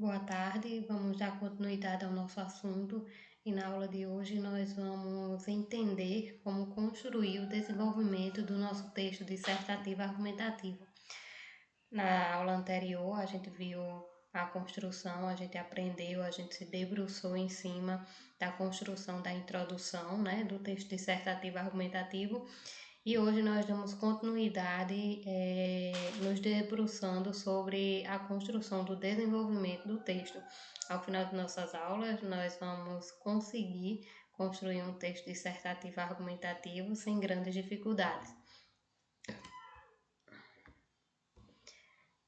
Boa tarde, vamos dar continuidade ao nosso assunto e na aula de hoje nós vamos entender como construir o desenvolvimento do nosso texto dissertativo argumentativo. Na aula anterior a gente viu a construção, a gente aprendeu, a gente se debruçou em cima da construção da introdução, né, do texto dissertativo argumentativo e hoje nós damos continuidade nos debruçando sobre a construção do desenvolvimento do texto. Ao final de nossas aulas, nós vamos conseguir construir um texto dissertativo argumentativo sem grandes dificuldades.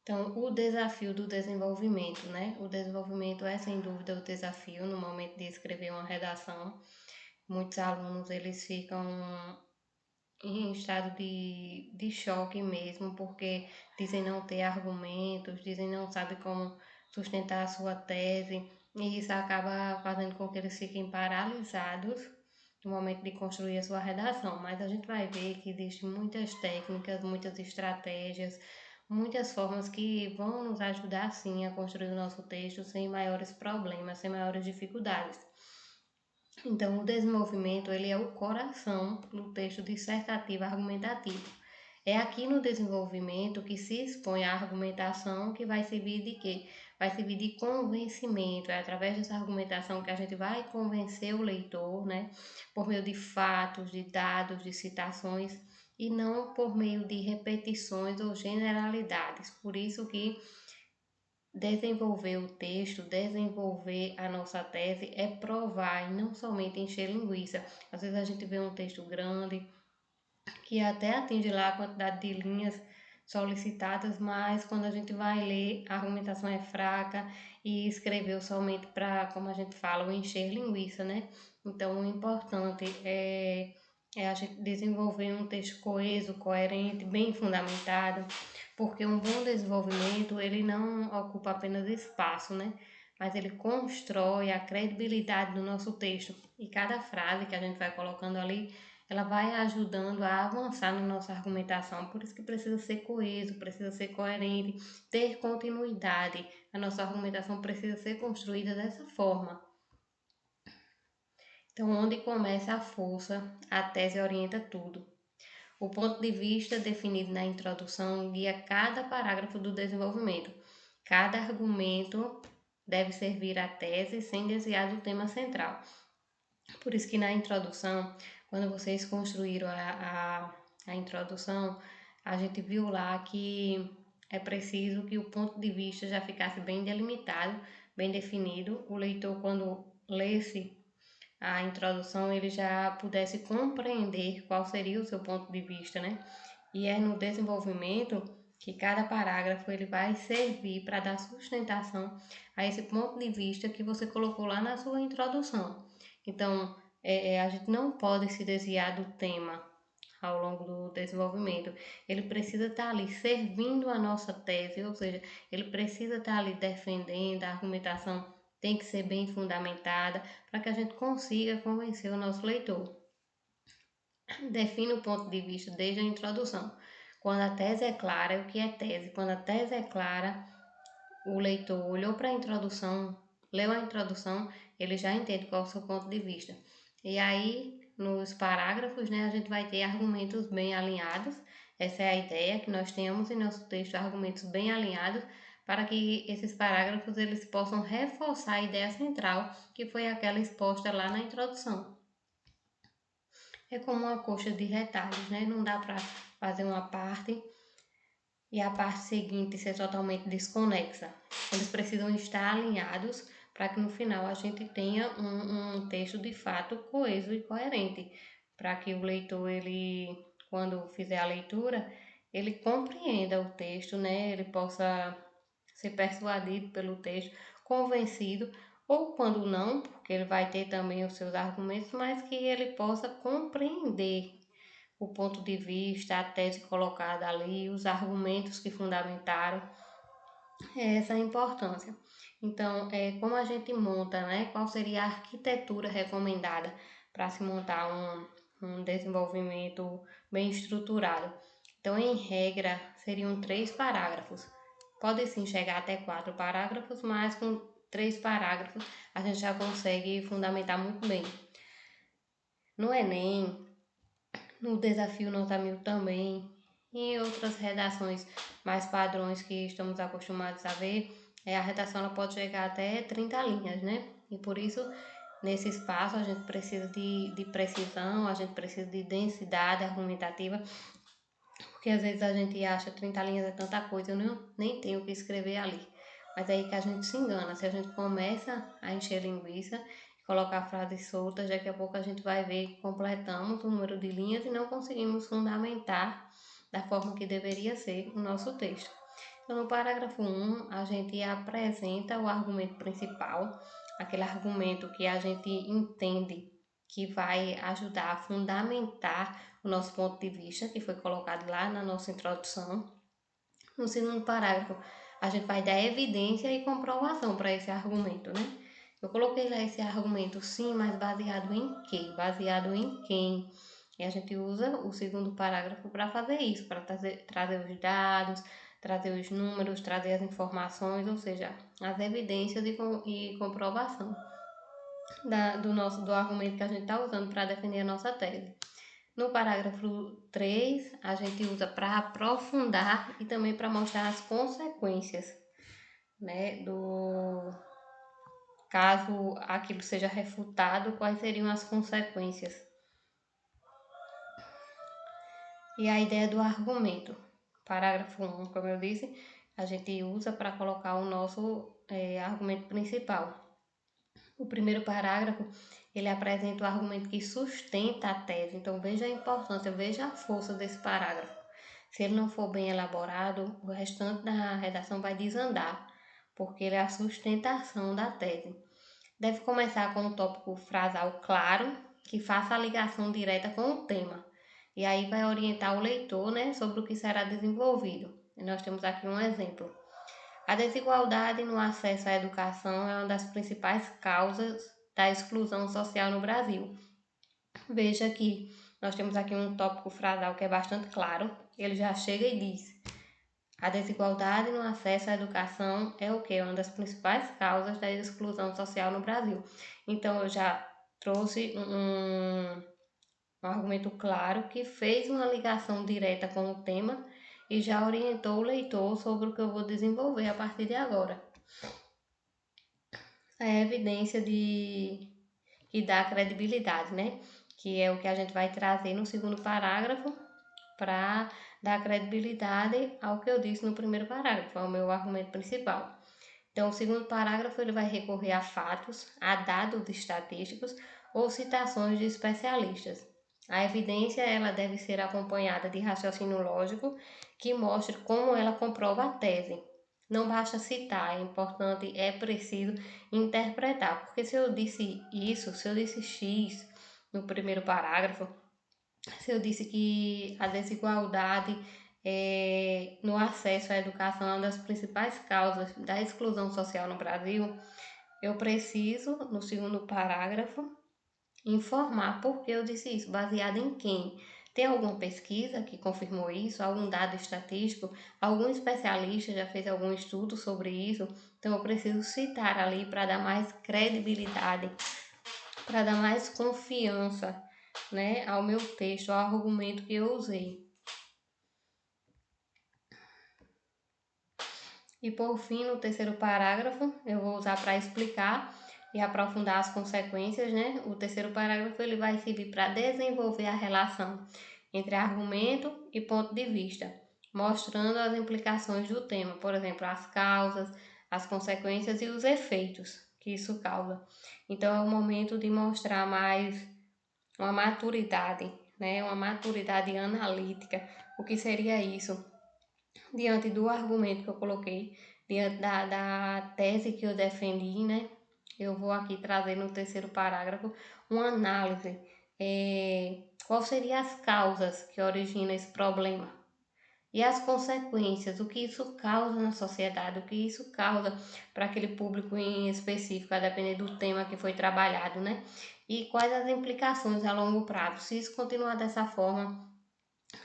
Então, o desafio do desenvolvimento, né? O desenvolvimento é sem dúvida o desafio no momento de escrever uma redação. Muitos alunos eles ficam em estado de choque mesmo, porque dizem não ter argumentos, dizem não sabe como sustentar a sua tese, e isso acaba fazendo com que eles fiquem paralisados no momento de construir a sua redação. Mas a gente vai ver que existem muitas técnicas, muitas estratégias, muitas formas que vão nos ajudar sim a construir o nosso texto sem maiores problemas, sem maiores dificuldades. Então, o desenvolvimento ele é o coração do texto dissertativo argumentativo. É aqui no desenvolvimento que se expõe a argumentação que vai servir de quê? Vai servir de convencimento. É através dessa argumentação que a gente vai convencer o leitor, né? Por meio de fatos, de dados, de citações e não por meio de repetições ou generalidades. Por isso que desenvolver o texto, desenvolver a nossa tese é provar e não somente encher linguiça. Às vezes a gente vê um texto grande que até atinge lá a quantidade de linhas solicitadas, mas quando a gente vai ler, a argumentação é fraca e escreveu somente para, como a gente fala, o encher linguiça, né? Então, o importante é a gente desenvolver um texto coeso, coerente, bem fundamentado, porque um bom desenvolvimento, ele não ocupa apenas espaço, né? Mas ele constrói a credibilidade do nosso texto. E cada frase que a gente vai colocando ali ela vai ajudando a avançar na nossa argumentação. Por isso que precisa ser coeso, precisa ser coerente, ter continuidade. A nossa argumentação precisa ser construída dessa forma. Então, onde começa a força, a tese orienta tudo. O ponto de vista definido na introdução guia cada parágrafo do desenvolvimento. Cada argumento deve servir à tese sem desviar do tema central. Por isso que na introdução, quando vocês construíram a introdução, a gente viu lá que é preciso que o ponto de vista já ficasse bem delimitado, bem definido. O leitor, quando lesse a introdução, ele já pudesse compreender qual seria o seu ponto de vista, né? E é no desenvolvimento que cada parágrafo ele vai servir para dar sustentação a esse ponto de vista que você colocou lá na sua introdução. Então, a gente não pode se desviar do tema ao longo do desenvolvimento. Ele precisa estar ali servindo a nossa tese, ou seja, ele precisa estar ali defendendo, a argumentação tem que ser bem fundamentada para que a gente consiga convencer o nosso leitor. Define o ponto de vista desde a introdução. Quando a tese é clara, o que é tese? Quando a tese é clara, o leitor olhou para a introdução, leu a introdução, ele já entende qual é o seu ponto de vista. E aí, nos parágrafos, né, a gente vai ter argumentos bem alinhados. Essa é a ideia, que nós tenhamos em nosso texto argumentos bem alinhados para que esses parágrafos eles possam reforçar a ideia central, que foi aquela exposta lá na introdução. É como uma coxa de retalhos, né? Não dá para fazer uma parte e a parte seguinte ser totalmente desconexa. Eles precisam estar alinhados para que no final a gente tenha um texto de fato coeso e coerente, para que o leitor, ele, quando fizer a leitura, ele compreenda o texto, né? Ele possa ser persuadido pelo texto, convencido, ou quando não, porque ele vai ter também os seus argumentos, mas que ele possa compreender o ponto de vista, a tese colocada ali, os argumentos que fundamentaram essa importância. Então, como a gente monta, né? Qual seria a arquitetura recomendada para se montar um desenvolvimento bem estruturado? Então, em regra, seriam 3 parágrafos. Pode sim chegar até 4 parágrafos, mas com 3 parágrafos a gente já consegue fundamentar muito bem. No Enem, no Desafio Nota 1000 também, e em outras redações mais padrões que estamos acostumados a ver, a redação ela pode chegar até 30 linhas, né? E por isso, nesse espaço, a gente precisa de precisão, a gente precisa de densidade argumentativa, porque às vezes a gente acha 30 linhas é tanta coisa, eu nem tenho o que escrever ali. Mas é aí que a gente se engana. Se a gente começa a encher linguiça, colocar frases soltas, daqui a pouco a gente vai ver que completamos o número de linhas e não conseguimos fundamentar da forma que deveria ser o nosso texto. Então, no parágrafo 1, a gente apresenta o argumento principal, aquele argumento que a gente entende que vai ajudar a fundamentar o nosso ponto de vista, que foi colocado lá na nossa introdução. No segundo parágrafo, a gente vai dar evidência e comprovação para esse argumento, né? Eu coloquei lá esse argumento sim, mas baseado em quê? Baseado em quem? E a gente usa o segundo parágrafo para fazer isso, para trazer os dados, trazer os números, trazer as informações, ou seja, as evidências e comprovação do argumento que a gente está usando para defender a nossa tese. No parágrafo 3, a gente usa para aprofundar e também para mostrar as consequências, né, do caso aquilo seja refutado, quais seriam as consequências. E a ideia do argumento. Parágrafo 1, como eu disse, a gente usa para colocar o nosso argumento principal. O primeiro parágrafo, ele apresenta o argumento que sustenta a tese. Então, veja a importância, veja a força desse parágrafo. Se ele não for bem elaborado, o restante da redação vai desandar, porque ele é a sustentação da tese. Deve começar com um tópico frasal claro, que faça a ligação direta com o tema. E aí vai orientar o leitor, né, sobre o que será desenvolvido. E nós temos aqui um exemplo. A desigualdade no acesso à educação é uma das principais causas da exclusão social no Brasil. Veja que nós temos aqui um tópico frasal que é bastante claro. Ele já chega e diz: a desigualdade no acesso à educação é o que? Uma das principais causas da exclusão social no Brasil. Então, eu já trouxe um argumento claro que fez uma ligação direta com o tema e já orientou o leitor sobre o que eu vou desenvolver a partir de agora. A evidência que dá credibilidade, né? Que é o que a gente vai trazer no segundo parágrafo para dar credibilidade ao que eu disse no primeiro parágrafo, ao meu argumento principal. Então, o segundo parágrafo ele vai recorrer a fatos, a dados estatísticos ou citações de especialistas. A evidência ela deve ser acompanhada de raciocínio lógico que mostre como ela comprova a tese. Não basta citar, é importante, é preciso interpretar, porque se eu disse isso, se eu disse X no primeiro parágrafo, se eu disse que a desigualdade no acesso à educação é uma das principais causas da exclusão social no Brasil, eu preciso, no segundo parágrafo, informar por que eu disse isso, baseado em quem. Tem alguma pesquisa que confirmou isso? Algum dado estatístico? Algum especialista já fez algum estudo sobre isso? Então, eu preciso citar ali para dar mais credibilidade, para dar mais confiança, né, ao meu texto, ao argumento que eu usei. E por fim, no terceiro parágrafo, eu vou usar para explicar e aprofundar as consequências, né? O terceiro parágrafo ele vai servir para desenvolver a relação entre argumento e ponto de vista, mostrando as implicações do tema, por exemplo, as causas, as consequências e os efeitos que isso causa. Então é o momento de mostrar mais uma maturidade, né? Uma maturidade analítica. O que seria isso? Diante do argumento que eu coloquei, diante da tese que eu defendi, né? Eu vou aqui trazer no terceiro parágrafo uma análise. Quais seriam as causas que originam esse problema? E as consequências, o que isso causa na sociedade, o que isso causa para aquele público em específico, a depender do tema que foi trabalhado, né? E quais as implicações a longo prazo. Se isso continuar dessa forma,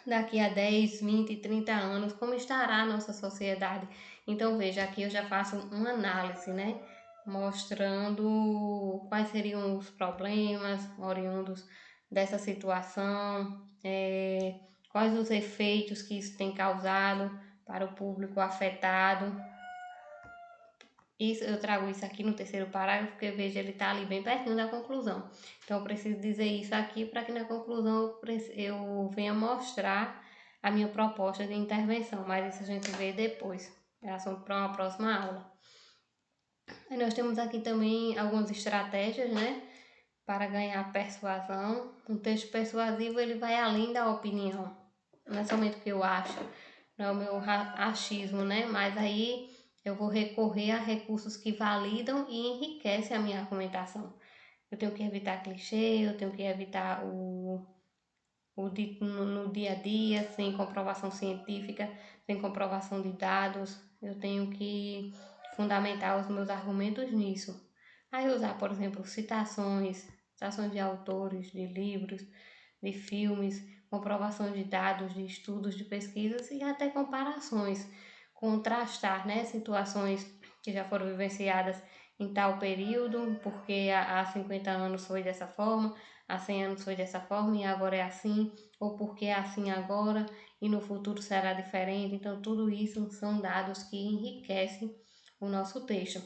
daqui a 10, 20, 30 anos, como estará a nossa sociedade? Então, veja, aqui eu já faço uma análise, né? Mostrando quais seriam os problemas oriundos dessa situação, quais os efeitos que isso tem causado para o público afetado. Isso, eu trago isso aqui no terceiro parágrafo, porque veja, ele está ali bem pertinho da conclusão. Então, eu preciso dizer isso aqui para que na conclusão eu venha mostrar a minha proposta de intervenção, mas isso a gente vê depois. É assunto para uma próxima aula. Aí nós temos aqui também algumas estratégias, né, para ganhar persuasão. Um texto persuasivo, ele vai além da opinião. Não é somente o que eu acho, não é o meu achismo, né, mas aí eu vou recorrer a recursos que validam e enriquecem a minha argumentação. Eu tenho que evitar clichê, eu tenho que evitar o dito no dia a dia, sem comprovação científica, sem comprovação de dados. Eu tenho que fundamentar os meus argumentos nisso. Aí usar, por exemplo, citações de autores, de livros, de filmes, comprovação de dados, de estudos, de pesquisas e até comparações, contrastar, né, situações que já foram vivenciadas em tal período, porque há 50 anos foi dessa forma, há 100 anos foi dessa forma e agora é assim, ou porque é assim agora e no futuro será diferente. Então, tudo isso são dados que enriquecem o nosso texto.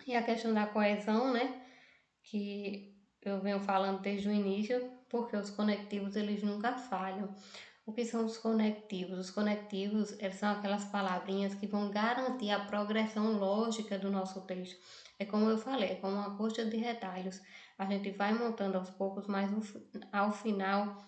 E a questão da coesão, né, que eu venho falando desde o início, porque os conectivos eles nunca falham. O que são os conectivos? Os conectivos eles são aquelas palavrinhas que vão garantir a progressão lógica do nosso texto. É como eu falei, é como uma coxa de retalhos. A gente vai montando aos poucos, mas ao final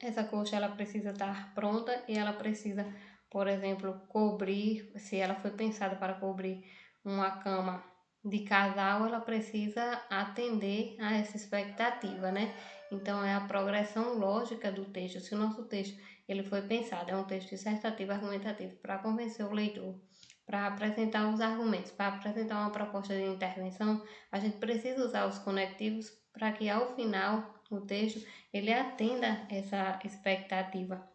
essa coxa ela precisa estar pronta e ela precisa, por exemplo, cobrir, se ela foi pensada para cobrir uma cama de casal, ela precisa atender a essa expectativa, né? Então é a progressão lógica do texto. Se o nosso texto ele foi pensado, é um texto dissertativo argumentativo para convencer o leitor, para apresentar os argumentos, para apresentar uma proposta de intervenção, a gente precisa usar os conectivos para que ao final o texto ele atenda essa expectativa.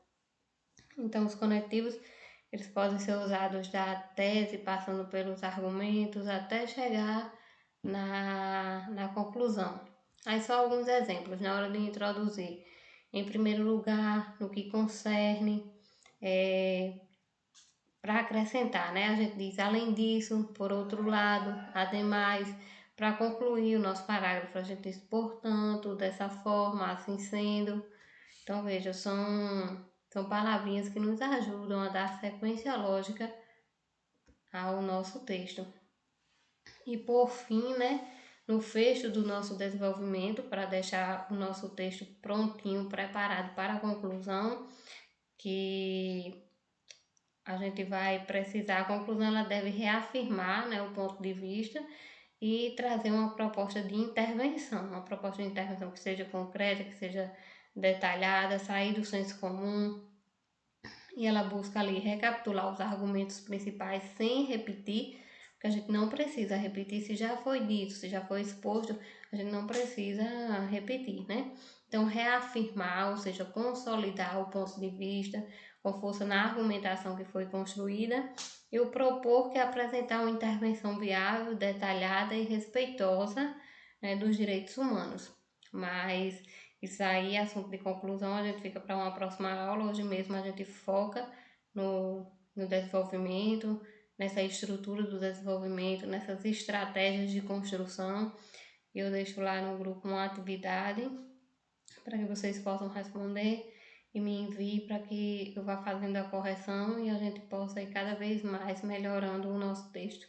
Então, os conectivos eles podem ser usados da tese, passando pelos argumentos, até chegar na conclusão. Aí só alguns exemplos na hora de introduzir. Em primeiro lugar, no que concerne, para acrescentar, né? A gente diz, além disso, por outro lado, ademais, para concluir o nosso parágrafo, a gente diz, portanto, dessa forma, assim sendo. Então, veja, são palavrinhas que nos ajudam a dar sequência lógica ao nosso texto. E por fim, né, no fecho do nosso desenvolvimento, para deixar o nosso texto prontinho, preparado para a conclusão, que a gente vai precisar, a conclusão ela deve reafirmar, né, o ponto de vista e trazer uma proposta de intervenção, que seja concreta, que seja detalhada, sair do senso comum, e ela busca ali recapitular os argumentos principais sem repetir, porque a gente não precisa repetir se já foi dito, se já foi exposto, a gente não precisa repetir, né? Então, reafirmar, ou seja, consolidar o ponto de vista com força na argumentação que foi construída e o propor que é apresentar uma intervenção viável, detalhada e respeitosa, né, dos direitos humanos. Mas isso aí, assunto de conclusão, a gente fica para uma próxima aula. Hoje mesmo a gente foca no desenvolvimento, nessa estrutura do desenvolvimento, nessas estratégias de construção. Eu deixo lá no grupo uma atividade para que vocês possam responder e me envie para que eu vá fazendo a correção e a gente possa ir cada vez mais melhorando o nosso texto.